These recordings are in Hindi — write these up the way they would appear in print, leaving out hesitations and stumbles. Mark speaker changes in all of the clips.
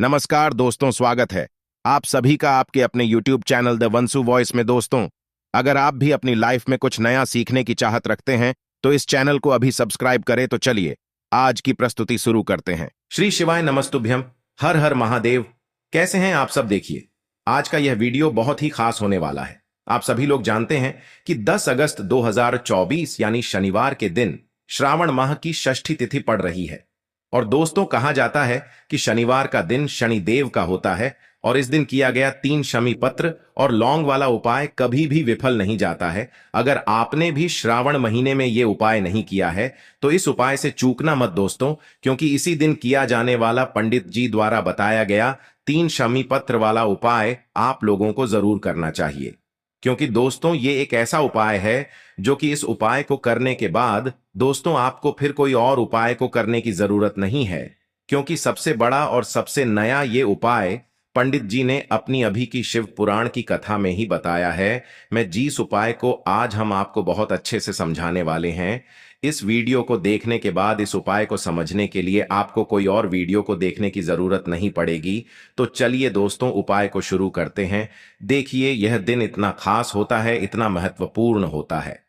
Speaker 1: नमस्कार दोस्तों, स्वागत है आप सभी का आपके अपने YouTube चैनल द वंसु वॉइस में। दोस्तों, अगर आप भी अपनी लाइफ में कुछ नया सीखने की चाहत रखते हैं तो इस चैनल को अभी सब्सक्राइब करें। तो चलिए आज की प्रस्तुति शुरू करते हैं। श्री शिवाय नमस्तुभ्यम, हर हर महादेव। कैसे हैं आप सब? देखिए, आज का यह वीडियो बहुत ही खास होने वाला है। आप सभी लोग जानते हैं कि 10 अगस्त 2024 यानी शनिवार के दिन श्रावण माह की षष्ठी तिथि पड़ रही है। और दोस्तों, कहा जाता है कि शनिवार का दिन शनिदेव का होता है और इस दिन किया गया 3 शमी पत्र और लौंग वाला उपाय कभी भी विफल नहीं जाता है। अगर आपने भी श्रावण महीने में ये उपाय नहीं किया है तो इस उपाय से चूकना मत दोस्तों, क्योंकि इसी दिन किया जाने वाला पंडित जी द्वारा बताया गया 3 शमी पत्र वाला उपाय आप लोगों को जरूर करना चाहिए। क्योंकि दोस्तों, ये एक ऐसा उपाय है जो कि इस उपाय को करने के बाद दोस्तों आपको फिर कोई और उपाय को करने की जरूरत नहीं है, क्योंकि सबसे बड़ा और सबसे नया ये उपाय पंडित जी ने अपनी अभी की शिव पुराण की कथा में ही बताया है। मैं जिस उपाय को आज हम आपको बहुत अच्छे से समझाने वाले हैं, इस वीडियो को देखने के बाद इस उपाय को समझने के लिए आपको कोई और वीडियो को देखने की जरूरत नहीं पड़ेगी। तो चलिए दोस्तों, उपाय को शुरू करते हैं। देखिए, यह दिन इतना खास होता है, इतना महत्वपूर्ण होता है।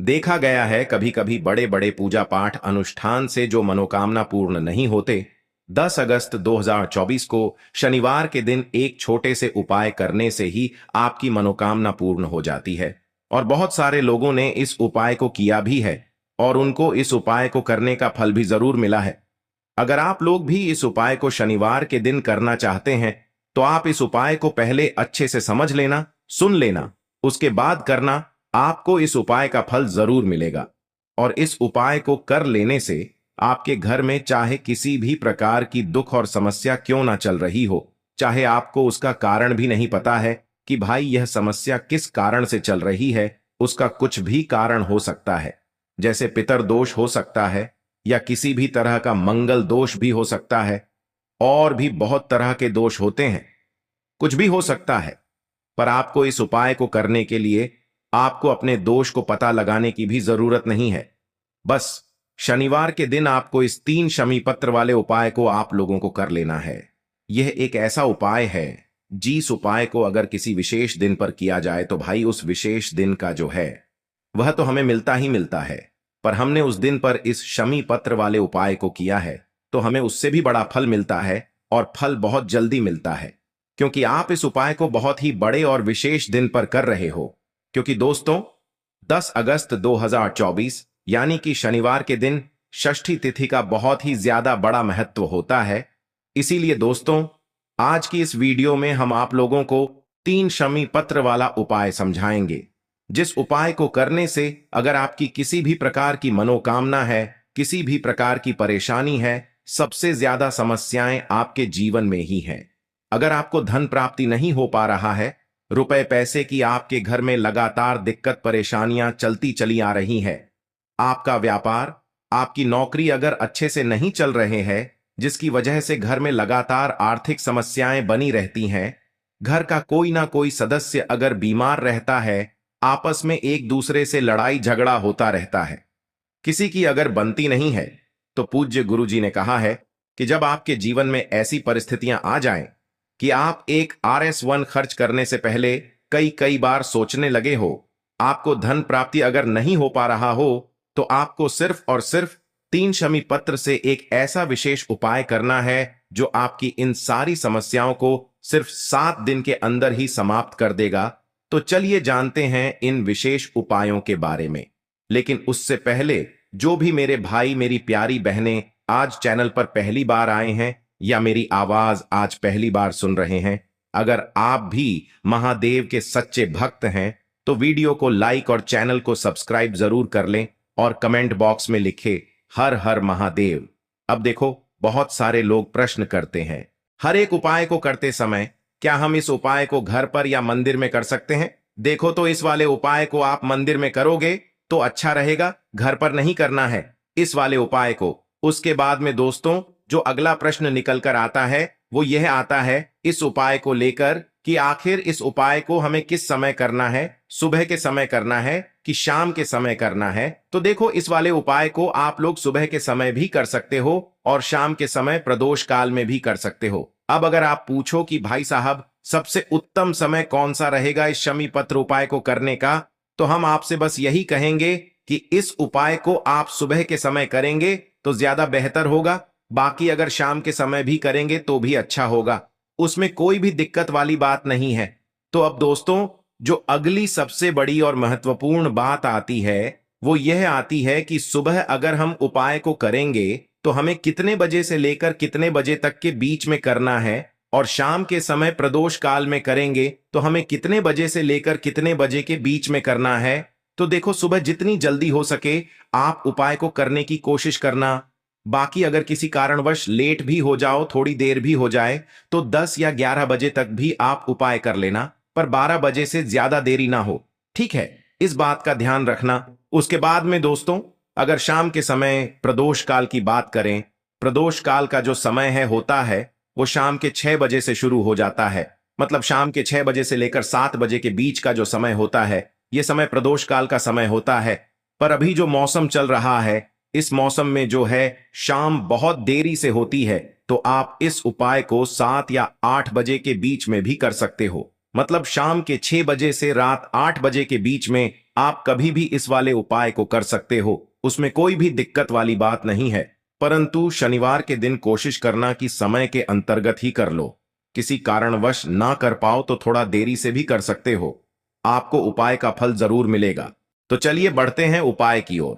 Speaker 1: देखा गया है कभी कभी बड़े बड़े पूजा पाठ अनुष्ठान से जो मनोकामना पूर्ण नहीं होते, 10 अगस्त 2024 को शनिवार के दिन एक छोटे से उपाय करने से ही आपकी मनोकामना पूर्ण हो जाती है। और बहुत सारे लोगों ने इस उपाय को किया भी है और उनको इस उपाय को करने का फल भी जरूर मिला है। अगर आप लोग भी इस उपाय को शनिवार के दिन करना चाहते हैं तो आप इस उपाय को पहले अच्छे से समझ लेना, सुन लेना, उसके बाद करना। आपको इस उपाय का फल जरूर मिलेगा। और इस उपाय को कर लेने से आपके घर में चाहे किसी भी प्रकार की दुख और समस्या क्यों ना चल रही हो, चाहे आपको उसका कारण भी नहीं पता है कि भाई यह समस्या किस कारण से चल रही है, उसका कुछ भी कारण हो सकता है। जैसे पितर दोष हो सकता है या किसी भी तरह का मंगल दोष भी हो सकता है, और भी बहुत तरह के दोष होते हैं, कुछ भी हो सकता है। पर आपको इस उपाय को करने के लिए आपको अपने दोष को पता लगाने की भी जरूरत नहीं है। बस शनिवार के दिन आपको इस 3 शमी पत्र वाले उपाय को आप लोगों को कर लेना है। यह एक ऐसा उपाय है जिस उपाय को अगर किसी विशेष दिन पर किया जाए तो भाई उस विशेष दिन का जो है वह तो हमें मिलता ही मिलता है। पर हमने उस दिन पर इस शमी पत्र वाले उपाय को किया है तो हमें उससे भी बड़ा फल मिलता है, और फल बहुत जल्दी मिलता है, क्योंकि आप इस उपाय को बहुत ही बड़े और विशेष दिन पर कर रहे हो। क्योंकि दोस्तों, 10 अगस्त 2024 यानी कि शनिवार के दिन षष्ठी तिथि का बहुत ही ज्यादा बड़ा महत्व होता है। इसीलिए दोस्तों, आज की इस वीडियो में हम आप लोगों को 3 शमी पत्र वाला उपाय समझाएंगे, जिस उपाय को करने से अगर आपकी किसी भी प्रकार की मनोकामना है, किसी भी प्रकार की परेशानी है, सबसे ज्यादा समस्याएं आपके जीवन में ही हैं। अगर आपको धन प्राप्ति नहीं हो पा रहा है, रुपए पैसे की आपके घर में लगातार दिक्कत परेशानियां चलती चली आ रही हैं, आपका व्यापार, आपकी नौकरी अगर अच्छे से नहीं चल रहे हैं, जिसकी वजह से घर में लगातार आर्थिक समस्याएं बनी रहती हैं, घर का कोई ना कोई सदस्य अगर बीमार रहता है, आपस में एक दूसरे से लड़ाई झगड़ा होता रहता है, किसी की अगर बनती नहीं है, तो पूज्य गुरु जी ने कहा है कि जब आपके जीवन में ऐसी परिस्थितियां आ जाएं कि आप एक RS1 खर्च करने से पहले कई कई बार सोचने लगे हो, आपको धन प्राप्ति अगर नहीं हो पा रहा हो, तो आपको सिर्फ और सिर्फ 3 शमी पत्र से एक ऐसा विशेष उपाय करना है जो आपकी इन सारी समस्याओं को सिर्फ 7 दिन के अंदर ही समाप्त कर देगा। तो चलिए जानते हैं इन विशेष उपायों के बारे में। लेकिन उससे पहले, जो भी मेरे भाई मेरी प्यारी बहनें आज चैनल पर पहली बार आए हैं या मेरी आवाज आज पहली बार सुन रहे हैं, अगर आप भी महादेव के सच्चे भक्त हैं तो वीडियो को लाइक और चैनल को सब्सक्राइब जरूर कर लें और कमेंट बॉक्स में लिखे हर हर महादेव। अब देखो, बहुत सारे लोग प्रश्न करते हैं, हर एक उपाय को करते समय क्या हम इस उपाय को घर पर या मंदिर में कर सकते हैं? देखो, तो इस वाले उपाय को आप मंदिर में करोगे तो अच्छा रहेगा, घर पर नहीं करना है इस वाले उपाय को। उसके बाद में दोस्तों, जो अगला प्रश्न निकल कर आता है वो यह आता है इस उपाय को लेकर कि आखिर इस उपाय को हमें किस समय करना है, सुबह के समय करना है कि शाम के समय करना है? तो देखो, इस वाले उपाय को आप लोग सुबह के समय भी कर सकते हो और शाम के समय प्रदोष काल में भी कर सकते हो। अब अगर आप पूछो कि भाई साहब सबसे उत्तम समय कौन सा रहेगा इस शमी पत्र उपाय को करने का, तो हम आपसे बस यही कहेंगे कि इस उपाय को आप सुबह के समय करेंगे तो ज्यादा बेहतर होगा। बाकी अगर शाम के समय भी करेंगे तो भी अच्छा होगा, उसमें कोई भी दिक्कत वाली बात नहीं है। तो अब दोस्तों, जो अगली सबसे बड़ी और महत्वपूर्ण बात आती है वो यह आती है कि सुबह अगर हम उपाय को करेंगे तो हमें कितने बजे से लेकर कितने बजे तक के बीच में करना है, और शाम के समय प्रदोष काल में करेंगे तो हमें कितने बजे से लेकर कितने बजे के बीच में करना है। तो देखो, सुबह जितनी जल्दी हो सके आप उपाय को करने की कोशिश करना। बाकी अगर किसी कारणवश लेट भी हो जाओ, थोड़ी देर भी हो जाए, तो 10 या 11 बजे तक भी आप उपाय कर लेना, पर 12 बजे से ज्यादा देरी ना हो। ठीक है, इस बात का ध्यान रखना। उसके बाद में दोस्तों, अगर शाम के समय प्रदोष काल की बात करें, प्रदोष काल का जो समय है होता है वो शाम के 6 बजे से शुरू हो जाता है। मतलब शाम के 6 बजे से लेकर 7 बजे के बीच का जो समय होता है, ये समय प्रदोष काल का समय होता है। पर अभी जो मौसम चल रहा है, इस मौसम में जो है शाम बहुत देरी से होती है, तो आप इस उपाय को 7 या 8 बजे के बीच में भी कर सकते हो। मतलब शाम के 6 बजे से रात 8 बजे के बीच में आप कभी भी इस वाले उपाय को कर सकते हो, उसमें कोई भी दिक्कत वाली बात नहीं है। परंतु शनिवार के दिन कोशिश करना कि समय के अंतर्गत ही कर लो। किसी कारणवश ना कर पाओ तो थोड़ा देरी से भी कर सकते हो, आपको उपाय का फल जरूर मिलेगा। तो चलिए बढ़ते हैं उपाय की ओर।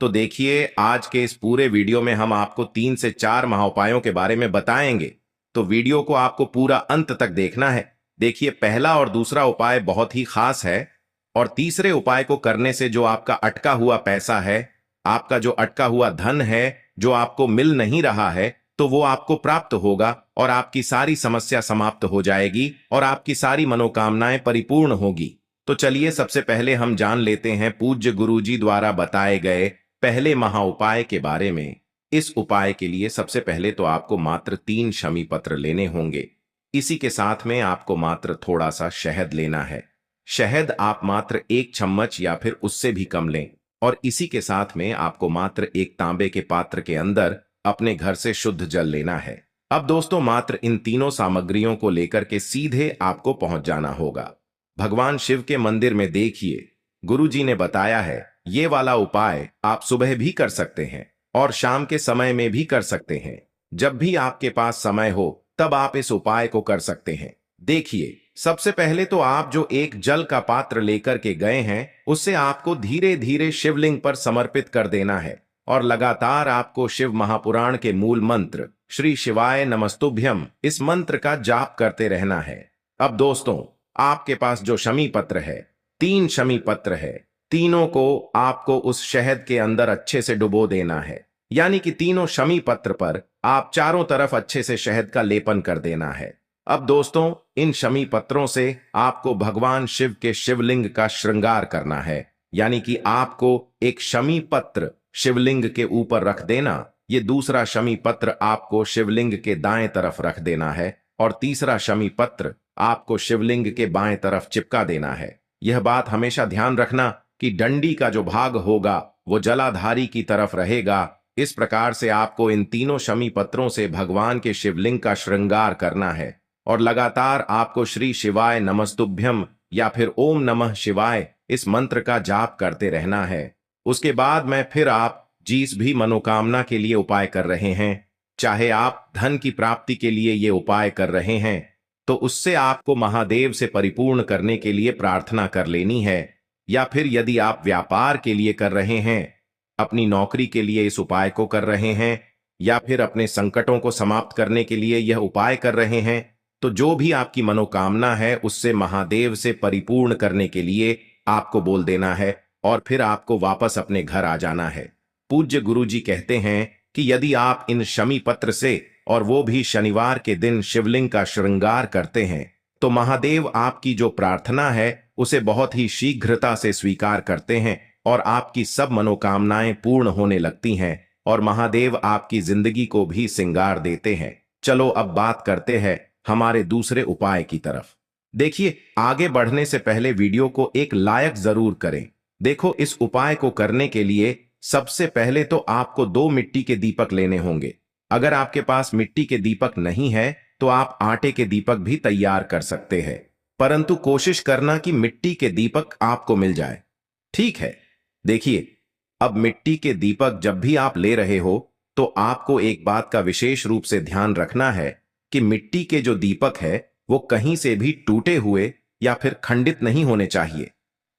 Speaker 1: तो देखिए, आज के इस पूरे वीडियो में हम आपको 3 से 4 महाउपायों के बारे में बताएंगे, तो वीडियो को आपको पूरा अंत तक देखना है। देखिए, पहला और दूसरा उपाय बहुत ही खास है, और तीसरे उपाय को करने से जो आपका अटका हुआ पैसा है, आपका जो अटका हुआ धन है, जो आपको मिल नहीं रहा है, तो वो आपको प्राप्त होगा और आपकी सारी समस्या समाप्त हो जाएगी और आपकी सारी मनोकामनाएं परिपूर्ण होगी। तो चलिए सबसे पहले हम जान लेते हैं पूज्य गुरुजी द्वारा बताए गए पहले महाउपाय के बारे में। इस उपाय के लिए सबसे पहले तो आपको मात्र 3 शमी पत्र लेने होंगे। इसी के साथ में आपको मात्र थोड़ा सा शहद लेना है। शहद आप मात्र 1 चम्मच या फिर उससे भी कम लें, और इसी के साथ में आपको मात्र एक तांबे के पात्र के अंदर अपने घर से शुद्ध जल लेना है। अब दोस्तों, मात्र इन तीनों सामग्रियों को लेकर के सीधे आपको पहुंच जाना होगा भगवान शिव के मंदिर में। देखिए, गुरुजी ने बताया है ये वाला उपाय आप सुबह भी कर सकते हैं और शाम के समय में भी कर सकते हैं। जब भी आपके पास समय हो तब आप इस उपाय को कर सकते हैं। देखिए, सबसे पहले तो आप जो एक जल का पात्र लेकर के गए हैं, उससे आपको धीरे धीरे शिवलिंग पर समर्पित कर देना है, और लगातार आपको शिव महापुराण के मूल मंत्र श्री शिवाय नमस्तुभ्यम, इस मंत्र का जाप करते रहना है। अब दोस्तों, आपके पास जो शमी पत्र है, 3 शमी पत्र है, तीनों को आपको उस शहद के अंदर अच्छे से डुबो देना है। यानी कि तीनों शमी पत्र पर आप चारों तरफ अच्छे से शहद का लेपन कर देना है। अब दोस्तों, इन शमी पत्रों से आपको भगवान शिव के शिवलिंग का श्रृंगार करना है। यानी कि आपको एक शमी पत्र शिवलिंग के ऊपर रख देना, ये दूसरा शमी पत्र आपको शिवलिंग के दाएं तरफ रख देना है, और तीसरा शमी पत्र आपको शिवलिंग के बाएं तरफ चिपका देना है। यह बात हमेशा ध्यान रखना कि डंडी का जो भाग होगा वो जलाधारी की तरफ रहेगा। इस प्रकार से आपको इन तीनों शमी पत्रों से भगवान के शिवलिंग का श्रृंगार करना है, और लगातार आपको श्री शिवाय नमस्तुभ्यम या फिर ओम नमः शिवाय इस मंत्र का जाप करते रहना है। उसके बाद में फिर आप जिस भी मनोकामना के लिए उपाय कर रहे हैं, चाहे आप धन की प्राप्ति के लिए ये उपाय कर रहे हैं, तो उससे आपको महादेव से परिपूर्ण करने के लिए प्रार्थना कर लेनी है। या फिर यदि आप व्यापार के लिए कर रहे हैं, अपनी नौकरी के लिए इस उपाय को कर रहे हैं, या फिर अपने संकटों को समाप्त करने के लिए यह उपाय कर रहे हैं, तो जो भी आपकी मनोकामना है उससे महादेव से परिपूर्ण करने के लिए आपको बोल देना है, और फिर आपको वापस अपने घर आ जाना है। पूज्य गुरुजी कहते हैं कि यदि आप इन शमी पत्र से, और वो भी शनिवार के दिन, शिवलिंग का श्रृंगार करते हैं, तो महादेव आपकी जो प्रार्थना है उसे बहुत ही शीघ्रता से स्वीकार करते हैं, और आपकी सब मनोकामनाएं पूर्ण होने लगती हैं, और महादेव आपकी जिंदगी को भी सिंगार देते हैं। चलो अब बात करते हैं हमारे दूसरे उपाय की तरफ। देखिए, आगे बढ़ने से पहले वीडियो को एक लाइक जरूर करें। देखो, इस उपाय को करने के लिए सबसे पहले तो आपको 2 मिट्टी के दीपक लेने होंगे। अगर आपके पास मिट्टी के दीपक नहीं है तो आप आटे के दीपक भी तैयार कर सकते हैं, परंतु कोशिश करना कि मिट्टी के दीपक आपको मिल जाए। ठीक है, देखिए, अब मिट्टी के दीपक जब भी आप ले रहे हो तो आपको एक बात का विशेष रूप से ध्यान रखना है कि मिट्टी के जो दीपक है वो कहीं से भी टूटे हुए या फिर खंडित नहीं होने चाहिए।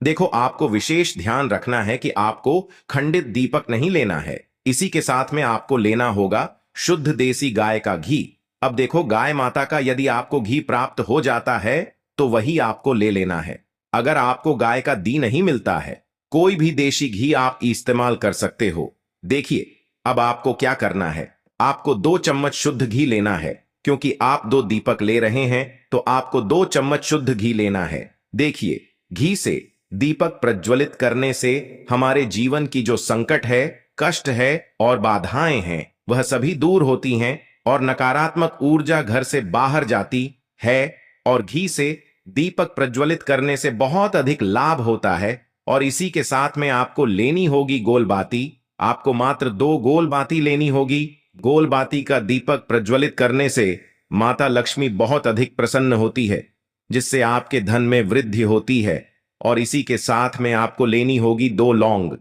Speaker 1: देखो, आपको विशेष ध्यान रखना है कि आपको खंडित दीपक नहीं लेना है। इसी के साथ में आपको लेना होगा शुद्ध देसी गाय का घी। अब देखो, गाय माता का यदि आपको घी प्राप्त हो जाता है तो वही आपको ले लेना है। अगर आपको गाय का घी नहीं मिलता है, कोई भी देशी घी आप इस्तेमाल कर सकते हो। देखिए, अब आपको क्या करना है, आपको 2 चम्मच शुद्ध घी लेना है। क्योंकि आप 2 दीपक ले रहे हैं तो आपको 2 चम्मच शुद्ध घी लेना है। देखिए, घी से दीपक प्रज्वलित करने से हमारे जीवन की जो संकट है, कष्ट है और बाधाएं हैं, वह सभी दूर होती हैं और नकारात्मक ऊर्जा घर से बाहर जाती है। और घी से दीपक प्रज्वलित करने से बहुत अधिक लाभ होता है। और इसी के साथ में आपको लेनी होगी गोल बाती। आपको मात्र 2 गोल बाती लेनी होगी। गोल बाती का दीपक प्रज्वलित करने से माता लक्ष्मी बहुत अधिक प्रसन्न होती है, जिससे आपके धन में वृद्धि होती है। और इसी के साथ में आपको लेनी होगी 2 लौंग।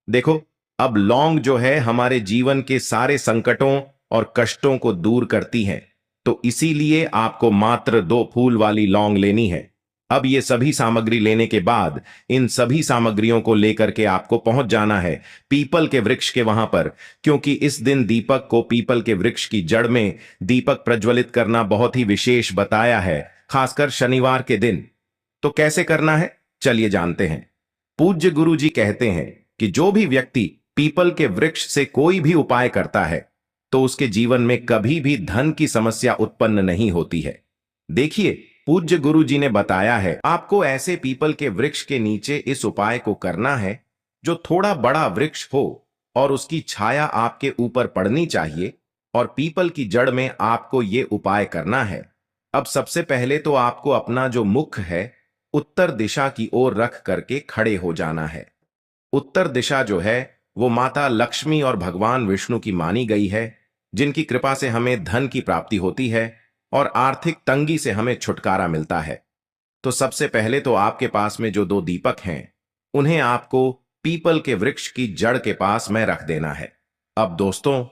Speaker 1: देखो, अब लौंग जो है हमारे जीवन के सारे संकटों और कष्टों को दूर करती है, तो इसीलिए आपको मात्र 2 फूल वाली लौंग लेनी है। अब ये सभी सामग्री लेने के बाद इन सभी सामग्रियों को लेकर के आपको पहुंच जाना है पीपल के वृक्ष के वहां पर, क्योंकि इस दिन दीपक को पीपल के वृक्ष की जड़ में दीपक प्रज्वलित करना बहुत ही विशेष बताया है, खासकर शनिवार के दिन। तो कैसे करना है, चलिए जानते हैं। पूज्य गुरु जी कहते हैं कि जो भी व्यक्ति पीपल के वृक्ष से कोई भी उपाय करता है तो उसके जीवन में कभी भी धन की समस्या उत्पन्न नहीं होती है। देखिए, पूज्य गुरु जी ने बताया है आपको ऐसे पीपल के वृक्ष के नीचे इस उपाय को करना है जो थोड़ा बड़ा वृक्ष हो और उसकी छाया आपके ऊपर पड़नी चाहिए, और पीपल की जड़ में आपको ये उपाय करना है। अब सबसे पहले तो आपको अपना जो मुख है उत्तर दिशा की ओर रख करके खड़े हो जाना है। उत्तर दिशा जो है वो माता लक्ष्मी और भगवान विष्णु की मानी गई है, जिनकी कृपा से हमें धन की प्राप्ति होती है और आर्थिक तंगी से हमें छुटकारा मिलता है। तो सबसे पहले तो आपके पास में जो 2 दीपक हैं उन्हें आपको पीपल के वृक्ष की जड़ के पास में रख देना है। अब दोस्तों,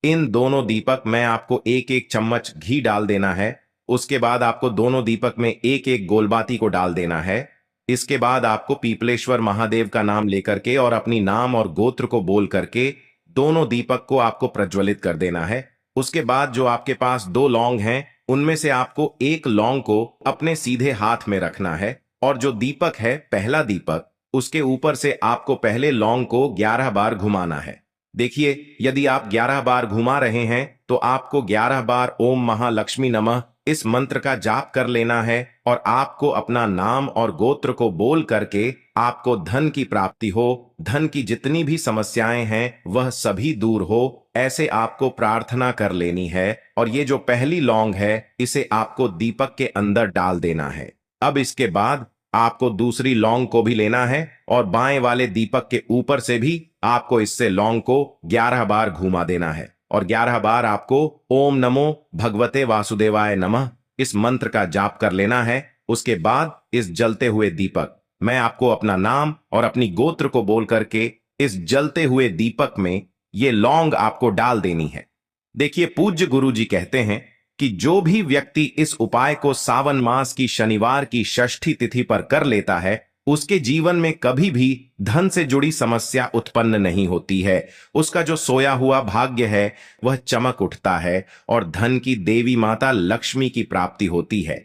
Speaker 1: इन दोनों दीपक में आपको 1-1 चम्मच घी डाल देना है। उसके बाद आपको दोनों दीपक में 1-1 गोलबाती को डाल देना है। इसके बाद आपको पीपलेश्वर महादेव का नाम लेकर के और अपनी नाम और गोत्र को बोल करके दोनों दीपक को आपको प्रज्वलित कर देना है। उसके बाद जो आपके पास 2 लौंग हैं उनमें से आपको 1 लौंग को अपने सीधे हाथ में रखना है, और जो दीपक है पहला दीपक, उसके ऊपर से आपको पहले लौंग को 11 बार घुमाना है। देखिए, यदि आप 11 बार घुमा रहे हैं तो आपको 11 बार ओम महालक्ष्मी नमः इस मंत्र का जाप कर लेना है, और आपको अपना नाम और गोत्र को बोल करके आपको धन की प्राप्ति हो, धन की जितनी भी समस्याएं हैं वह सभी दूर हो, ऐसे आपको प्रार्थना कर लेनी है। और ये जो पहली लौंग है इसे आपको दीपक के अंदर डाल देना है। अब इसके बाद आपको दूसरी लौंग को भी लेना है और बाएं वाले दीपक के ऊपर से भी आपको इससे लौंग को 11 बार घुमा देना है, और 11 बार आपको ओम नमो भगवते वासुदेवाय नमः इस मंत्र का जाप कर लेना है। उसके बाद इस जलते हुए दीपक, मैं आपको अपना नाम और अपनी गोत्र को बोल करके इस जलते हुए दीपक में ये लौंग आपको डाल देनी है। देखिए, पूज्य गुरु जी कहते हैं कि जो भी व्यक्ति इस उपाय को सावन मास की शनिवार की षष्ठी तिथि पर कर लेता है उसके जीवन में कभी भी धन से जुड़ी समस्या उत्पन्न नहीं होती है। उसका जो सोया हुआ भाग्य है वह चमक उठता है और धन की देवी माता लक्ष्मी की प्राप्ति होती है।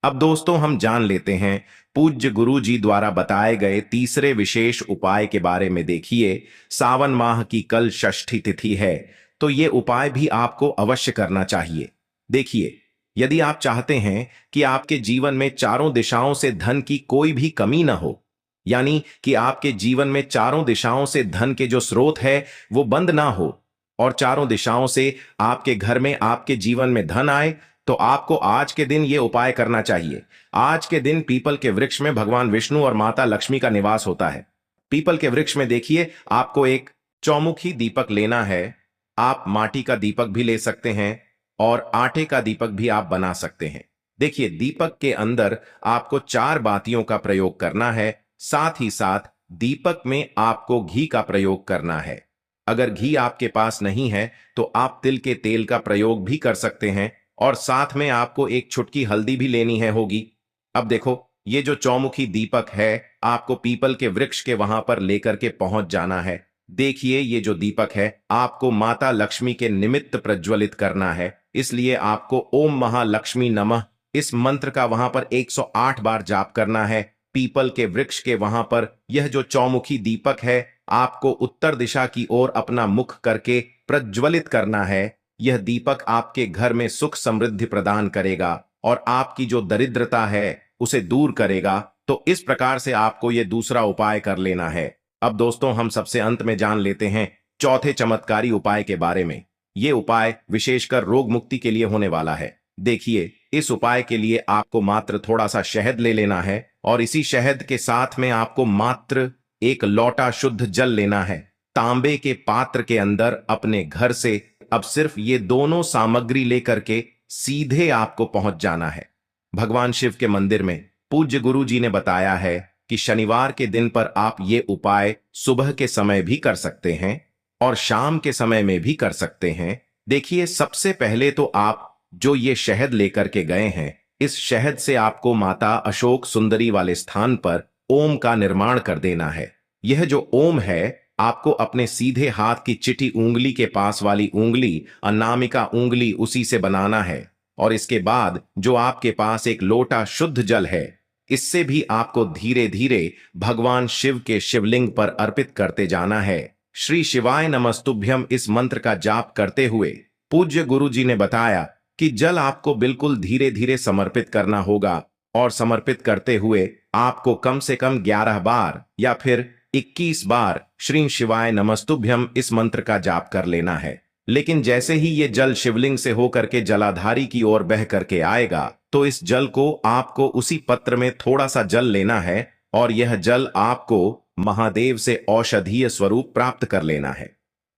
Speaker 1: अब दोस्तों, हम जान लेते हैं पूज्य गुरु जी द्वारा बताए गए तीसरे विशेष उपाय के बारे में। देखिए, सावन माह की कल षष्ठी तिथि है, तो ये उपाय भी आपको अवश्य करना चाहिए। देखिए, यदि आप चाहते हैं कि आपके जीवन में चारों दिशाओं से धन की कोई भी कमी न हो, यानी कि आपके जीवन में चारों दिशाओं से धन के जो स्रोत है वो बंद ना हो और चारों दिशाओं से आपके घर में, आपके जीवन में धन आए, तो आपको आज के दिन ये उपाय करना चाहिए। आज के दिन पीपल के वृक्ष में भगवान विष्णु और माता लक्ष्मी का निवास होता है। पीपल के वृक्ष में देखिए, आपको एक चौमुखी दीपक लेना है। आप माटी का दीपक भी ले सकते हैं और आटे का दीपक भी आप बना सकते हैं। देखिए, दीपक के अंदर आपको 4 बातियों का प्रयोग करना है। साथ ही साथ दीपक में आपको घी का प्रयोग करना है। अगर घी आपके पास नहीं है तो आप तिल के तेल का प्रयोग भी कर सकते हैं, और साथ में आपको एक चुटकी हल्दी भी लेनी है होगी। अब देखो, ये जो चौमुखी दीपक है, आपको पीपल के वृक्ष के वहां पर लेकर के पहुंच जाना है। देखिए, ये जो दीपक है आपको माता लक्ष्मी के निमित्त प्रज्वलित करना है, इसलिए आपको ओम महालक्ष्मी नमः इस मंत्र का वहां पर 108 बार जाप करना है। पीपल के वृक्ष के वहां पर यह जो चौमुखी दीपक है आपको उत्तर दिशा की ओर अपना मुख करके प्रज्वलित करना है। यह दीपक आपके घर में सुख समृद्धि प्रदान करेगा और आपकी जो दरिद्रता है उसे दूर करेगा। तो इस प्रकार से आपको यह दूसरा उपाय कर लेना है। अब दोस्तों, हम सबसे अंत में जान लेते हैं चौथे चमत्कारी उपाय के बारे में। यह उपाय विशेषकर रोग मुक्ति के लिए होने वाला है। देखिए, इस उपाय के लिए आपको मात्र थोड़ा सा शहद ले लेना है, और इसी शहद के साथ में आपको मात्र एक लोटा शुद्ध जल लेना है। तांबे के पात्र के अंदर अपने घर से अब सिर्फ ये दोनों सामग्री लेकर के सीधे आपको पहुंच जाना है भगवान शिव के मंदिर में। पूज्य गुरु जी ने बताया है कि शनिवार के दिन पर आप ये उपाय सुबह के समय भी कर सकते हैं और शाम के समय में भी कर सकते हैं। देखिए, सबसे पहले तो आप जो ये शहद लेकर के गए हैं, इस शहद से आपको माता अशोक सुंदरी वाले स्थान पर ओम का निर्माण कर देना है। यह जो ओम है आपको अपने सीधे हाथ की चिटी उंगली के पास वाली उंगली, अनामिका उंगली, उसी से बनाना है। और इसके बाद जो आपके पास एक लोटा शुद्ध जल है, इससे भी आपको धीरे धीरे भगवान शिव के शिवलिंग पर अर्पित करते जाना है। श्री शिवाय नमस्तुभ्यम इस मंत्र का जाप करते हुए पूज्य गुरु जी ने बताया कि जल आपको बिल्कुल धीरे धीरे समर्पित करना होगा, और समर्पित करते हुए आपको कम से कम 11 बार या फिर 21 बार श्री शिवाय नमस्तुभ्यम इस मंत्र का जाप कर लेना है। लेकिन जैसे ही ये जल शिवलिंग से होकर के जलाधारी की ओर बह करके आएगा, तो इस जल को आपको उसी पत्र में थोड़ा सा जल लेना है, और यह जल आपको महादेव से औषधीय स्वरूप प्राप्त कर लेना है।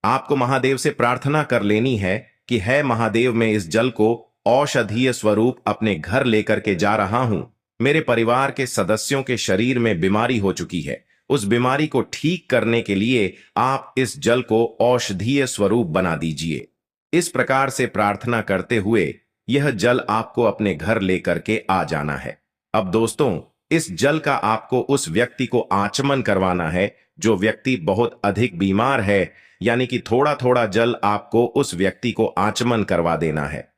Speaker 1: आपको महादेव से प्रार्थना कर लेनी है कि है महादेव, मैं इस जल को औषधीय स्वरूप अपने घर लेकर के जा रहा हूं। मेरे परिवार के सदस्यों के शरीर में बीमारी हो चुकी है, उस बीमारी को ठीक करने के लिए आप इस जल को औषधीय स्वरूप बना दीजिए। इस प्रकार से प्रार्थना करते हुए यह जल आपको अपने घर लेकर के आ जाना है। अब दोस्तों, इस जल का आपको उस व्यक्ति को आचमन करवाना है जो व्यक्ति बहुत अधिक बीमार है, यानी कि थोड़ा थोड़ा जल आपको उस व्यक्ति को आचमन करवा देना है।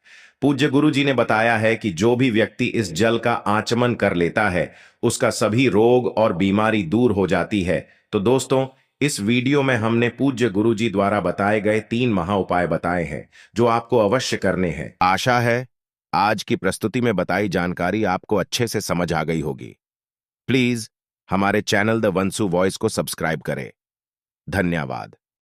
Speaker 1: पूज्य गुरु जी ने बताया है कि जो भी व्यक्ति इस जल का आचमन कर लेता है उसका सभी रोग और बीमारी दूर हो जाती है। तो दोस्तों, इस वीडियो में हमने पूज्य गुरु जी द्वारा बताए गए 3 महा उपाय बताए हैं जो आपको अवश्य करने हैं। आशा है आज की प्रस्तुति में बताई जानकारी आपको अच्छे से समझ आ गई होगी। प्लीज हमारे चैनल द वंसु वॉइस को सब्सक्राइब करें। धन्यवाद।